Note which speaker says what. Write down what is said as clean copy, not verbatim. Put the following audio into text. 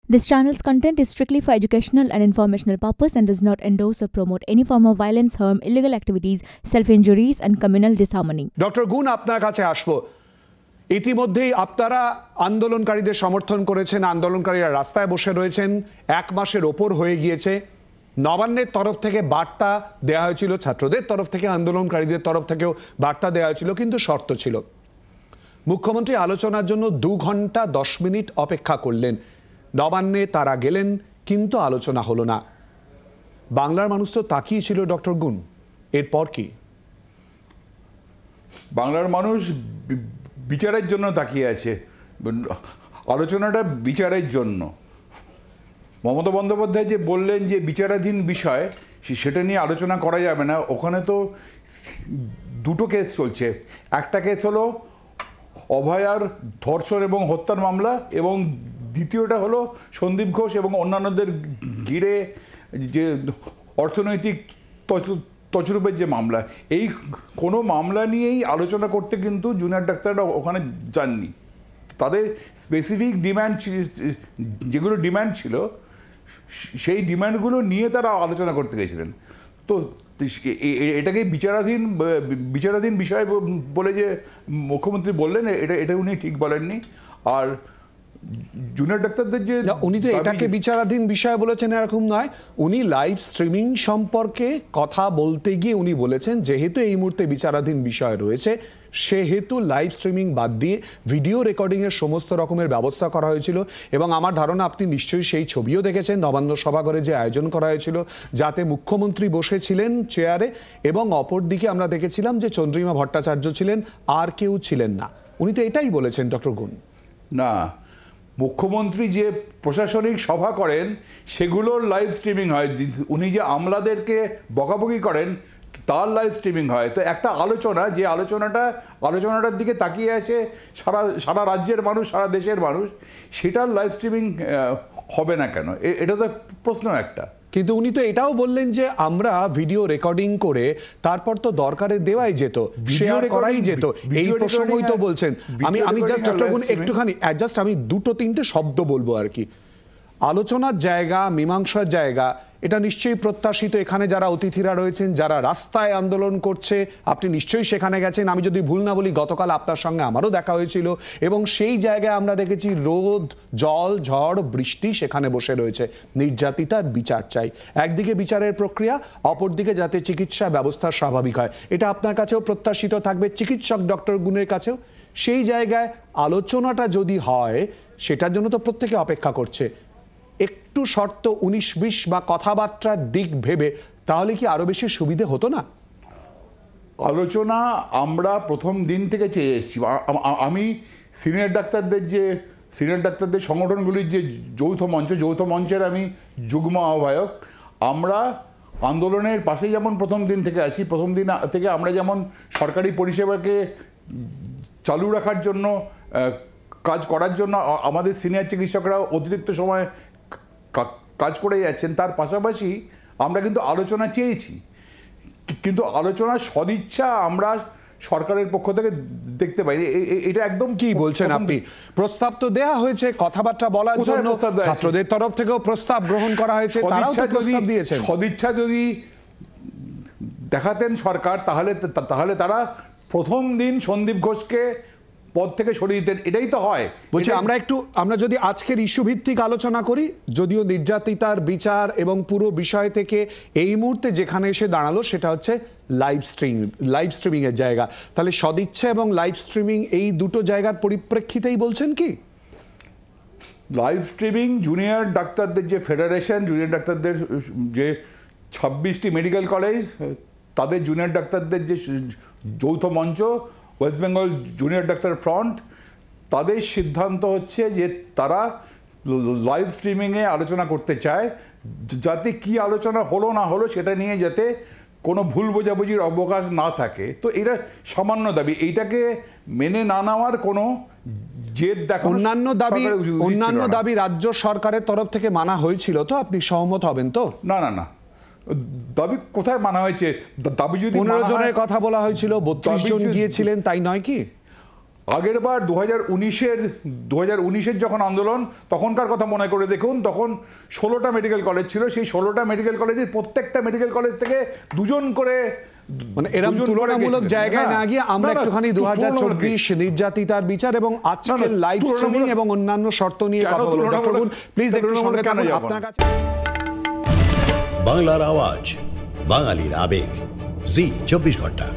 Speaker 1: This channel's content is strictly for educational and informational purpose and does not endorse or promote any form of violence, harm, illegal activities, self-injuries and communal disharmony.
Speaker 2: Doctor গুণ আপনার কাছে আসবো। ইতিমধ্যেই আপনারা আন্দোলনকারীদের সমর্থন করেছেন, আন্দোলনকারীরা রাস্তায় বসে রয়েছেন, এক মাসের ওপর হয়ে গিয়েছে। নবান্নের তরফ থেকে বার্তা দেওয়া হয়েছিল, ছাত্রদের তরফ থেকে, আন্দোলনকারীদের তরফ থেকেও বার্তা দেওয়া হয়েছিল, কিন্তু শর্ত ছিল। মুখ্যমন্ত্রী আলোচনার জন্য 2 ঘন্টা 10 মিনিট অপেক্ষা করলেন। নবান্নে তারা গেলেন, কিন্তু আলোচনা হলো না। বাংলার মানুষ তো তাকিয়ে ছিল ডক্টর গুণ, এরপর কি?
Speaker 3: বাংলার মানুষ বিচারের জন্য তাকিয়ে আছে, আলোচনাটা বিচারের জন্য। মমতা বন্দ্যোপাধ্যায় যে বললেন যে বিচারাধীন বিষয়, সেটা নিয়ে আলোচনা করা যাবে না। ওখানে তো দুটো কেস চলছে। একটা কেস হলো অভয়ার ধর্ষণ এবং হত্যার মামলা, এবং দ্বিতীয়টা হলো সন্দীপ ঘোষ এবং অন্যান্যদের ঘিরে যে অর্থনৈতিক তছরূপের যে মামলা, এই কোনো মামলা নিয়েই আলোচনা করতে কিন্তু জুনিয়র ডাক্তাররা ওখানে যাননি। তাদের স্পেসিফিক ডিম্যান্ড, যেগুলো ডিম্যান্ড ছিল, সেই ডিম্যান্ডগুলো নিয়ে তারা আলোচনা করতে গেছিলেন। তো এটাকে বিচারাধীন বিষয় বলে যে মুখ্যমন্ত্রী বললেন, এটা উনি ঠিক বলেননি। আর জুনিয়র ডাক্তারদের যে
Speaker 2: উনি তো এটাকে বিচারাধীন বিষয় বলেছেন এরকম নয়, উনি লাইভ স্ট্রিমিং সম্পর্কে কথা বলতে গিয়ে উনি বলেছেন যেহেতু এই মুহূর্তে বিচারাধীন বিষয় রয়েছে, সেহেতু লাইভ স্ট্রিমিং বাদ দিয়ে ভিডিও রেকর্ডিংয়ের সমস্ত রকমের ব্যবস্থা করা হয়েছিল। এবং আমার ধারণা আপনি নিশ্চয়ই সেই ছবিও দেখেছেন, নবান্ন সভাঘরে যে আয়োজন করা হয়েছিল, যাতে মুখ্যমন্ত্রী বসেছিলেন চেয়ারে এবং অপরদিকে আমরা দেখেছিলাম যে চন্দ্রিমা ভট্টাচার্য ছিলেন, আর কেউ ছিলেন না। উনি তো এটাই বলেছেন ডক্টর গুণ।
Speaker 3: না, মুখ্যমন্ত্রী যে প্রশাসনিক সভা করেন সেগুলোর লাইভ স্ট্রিমিং হয়। উনি যে আমলাদেরকে বকাবকি করেন তার লাইভ স্ট্রিমিং হয়। তো একটা আলোচনা, যে আলোচনাটার দিকে তাকিয়ে আছে সারা রাজ্যের মানুষ, সারা দেশের মানুষ, সেটার লাইভ স্ট্রিমিং হবে না কেন? এটা তো প্রশ্ন একটা।
Speaker 2: কিন্তু উনি তো এটাও বললেন যে আমরা ভিডিও রেকর্ডিং করে তারপর তো দরকারে দেওয়াই যেত, শেয়ার করাই যেত, এই প্রসঙ্গই তো বলছেন। আমি জাস্ট ডক্টর গুণ একটুখানি আমি 2-3টে শব্দ বলবো আর কি। আলোচনার জায়গা, মীমাংসার জায়গা, এটা নিশ্চয়ই প্রত্যাশিত। এখানে যারা অতিথিরা রয়েছেন, যারা রাস্তায় আন্দোলন করছে, আপনি নিশ্চয়ই সেখানে গেছেন। আমি যদি ভুল না বলি, গতকাল আপনার সঙ্গে আমারও দেখা হয়েছিল, এবং সেই জায়গায় আমরা দেখেছি রোদ, জল, ঝড়, বৃষ্টি সেখানে বসে রয়েছে। নির্যাতিতার বিচার চাই, একদিকে বিচারের প্রক্রিয়া, অপরদিকে যাতে চিকিৎসা ব্যবস্থা স্বাভাবিক হয়, এটা আপনার কাছেও প্রত্যাশিত থাকবে, চিকিৎসক ডক্টর গুণের কাছেও। সেই জায়গায় আলোচনাটা যদি হয়, সেটার জন্য তো প্রত্যেকে অপেক্ষা করছে। একটু শর্ত 19-20 বা কথাবার্তার দিক ভেবে তাহলে কি আরো বেশি সুবিধে হতো না?
Speaker 3: আলোচনা আমরা প্রথম দিন থেকে চেয়ে এসেছি। আমি সিনিয়র ডাক্তারদের সংগঠনগুলির যে যৌথ মঞ্চের আমি যুগ্ম আহ্বায়ক। আমরা আন্দোলনের পাশে যেমন প্রথম দিন থেকে আছি, প্রথম দিন থেকে আমরা যেমন সরকারি পরিষেবাকে চালু রাখার জন্য, কাজ করার জন্য আমাদের সিনিয়র চিকিৎসকরা অতিরিক্ত সময় কাজ করে যাচ্ছেন, তার পাশাপাশি আমরা কিন্তু আলোচনা চেয়েছি। কিন্তু আলোচনার সদিচ্ছা আমরা সরকারের পক্ষ থেকে দেখতে পাই। এটা একদম
Speaker 2: কি বলছেন আপনি? প্রস্তাব তো দেয়া হয়েছে কথাবার্তা বলার জন্য, ছাত্রদের তরফ থেকেও প্রস্তাব গ্রহণ করা হয়েছে, তারাও তো প্রস্তাব দিয়েছেন।
Speaker 3: সদিচ্ছা যদি দেখাতেন সরকার, তাহলে তারা প্রথম দিন সন্দীপ ঘোষকে পদ থেকে সরিয়ে দিতেন। এটাই তো হয়।
Speaker 2: বলছি আমরা যদি আজকের ইস্যু ভিত্তিক আলোচনা করি, যদিও নির্যাতিতার বিচার এবং পুরো বিষয় থেকে এই মুহূর্তে যেখানে এসে দাঁড়ালো সেটা হচ্ছে লাইভ স্ট্রিমিং এর জায়গা, তাহলে সদিচ্ছা এবং লাইভ স্ট্রিমিং এই দুটো জায়গার পরিপ্রেক্ষিতেই বলছেন কি?
Speaker 3: লাইভ স্ট্রিমিং, জুনিয়র ডাক্তারদের যে ফেডারেশন, জুনিয়র ডাক্তারদের যে 26টি মেডিকেল কলেজ, তাদের জুনিয়র ডাক্তারদের যে যৌথ মঞ্চ, West Bengal junior doctor front, তাদের সিদ্ধান্ত হচ্ছে যে তারা লাইভ স্ট্রিমিংয়ে আলোচনা করতে চায়, যাতে কি আলোচনা হলো না হলো সেটা নিয়ে যাতে কোনো ভুল বোঝাবুঝির অবকাশ না থাকে। তো এটা সামান্য দাবি, এইটাকে মেনে না নেওয়ার কোনো জেদ দেখা।
Speaker 2: অন্যান্য দাবি রাজ্য সরকারের তরফ থেকে মানা হয়েছিল, তো আপনি সহমত হবেন তো?
Speaker 3: না, দাবি কোথায় মানা হয়েছে? দাবি যদি
Speaker 2: 15 জনের কথা বলা হয়েছিল, 32 জন গিয়েছিলেন, তাই নয় কি?
Speaker 3: আগের বার 2019-এর যখন আন্দোলন, তখনকার কথা মনে করে দেখুন, তখন 16টা মেডিকেল কলেজ ছিল। সেই 16টা মেডিকেল কলেজের প্রত্যেকটা মেডিকেল কলেজ থেকে 2 জন করে,
Speaker 2: মানে এরকম তুলনামূলক জায়গায় না গিয়ে আমরা একটুখানি 2024 নির্যাতিতার বিচার এবং আজকের লাইভ স্ট্রিমিং এবং অন্যান্য শর্ত নিয়ে কথা বলবো। ডক্টর গুণ প্লিজ একটু সঙ্গে থাকুন। আপনার কাছে
Speaker 4: বাংলার আওয়াজ, বাঙালির আবেগ, জি 24 ঘন্টা।